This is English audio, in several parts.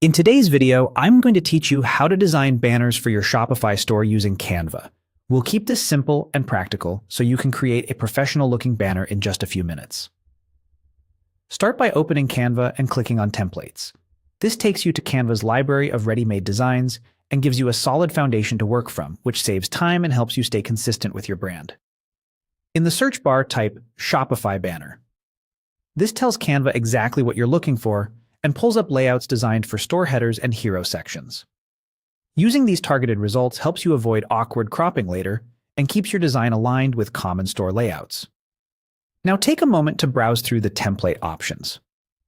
In today's video, I'm going to teach you how to design banners for your Shopify store using Canva. We'll keep this simple and practical so you can create a professional-looking banner in just a few minutes. Start by opening Canva and clicking on Templates. This takes you to Canva's library of ready-made designs and gives you a solid foundation to work from, which saves time and helps you stay consistent with your brand. In the search bar, type Shopify banner. This tells Canva exactly what you're looking for and pulls up layouts designed for store headers and hero sections. Using these targeted results helps you avoid awkward cropping later and keeps your design aligned with common store layouts. Now take a moment to browse through the template options.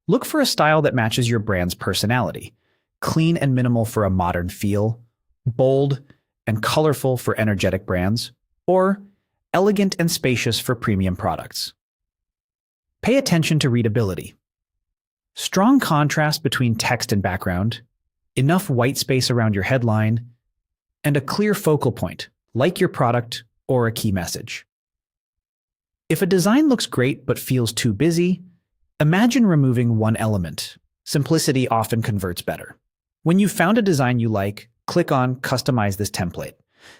Look for a style that matches your brand's personality: clean and minimal for a modern feel, bold and colorful for energetic brands, or elegant and spacious for premium products. Pay attention to readability. Strong contrast between text and background, enough white space around your headline, and a clear focal point, like your product or a key message. If a design looks great but feels too busy, imagine removing one element. Simplicity often converts better. When you've found a design you like, click on Customize this template.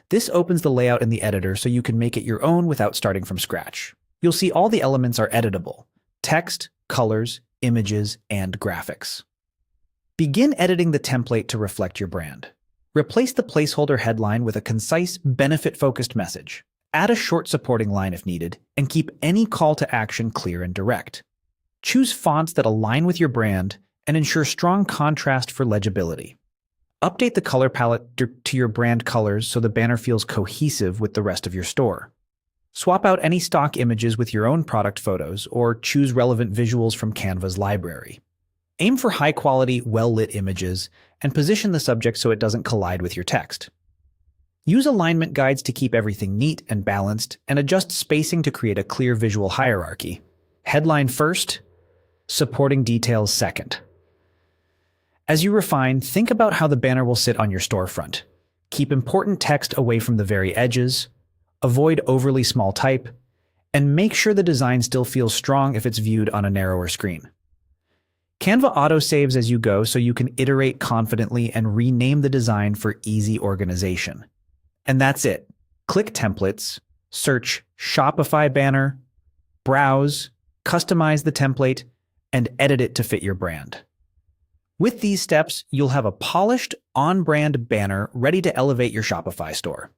This opens the layout in the editor so you can make it your own without starting from scratch. You'll see all the elements are editable: text, colors, images, and graphics. Begin editing the template to reflect your brand. Replace the placeholder headline with a concise, benefit-focused message. Add a short supporting line if needed, and keep any call to action clear and direct. Choose fonts that align with your brand and ensure strong contrast for legibility. Update the color palette to your brand colors so the banner feels cohesive with the rest of your store. Swap out any stock images with your own product photos or choose relevant visuals from Canva's library. Aim for high-quality, well-lit images and position the subject so it doesn't collide with your text. Use alignment guides to keep everything neat and balanced and adjust spacing to create a clear visual hierarchy. Headline first, supporting details second. As you refine, think about how the banner will sit on your storefront. Keep important text away from the very edges, avoid overly small type, and make sure the design still feels strong if it's viewed on a narrower screen. Canva auto-saves as you go so you can iterate confidently and rename the design for easy organization. And that's it. Click Templates, search Shopify banner, browse, customize the template, and edit it to fit your brand. With these steps, you'll have a polished, on-brand banner ready to elevate your Shopify store.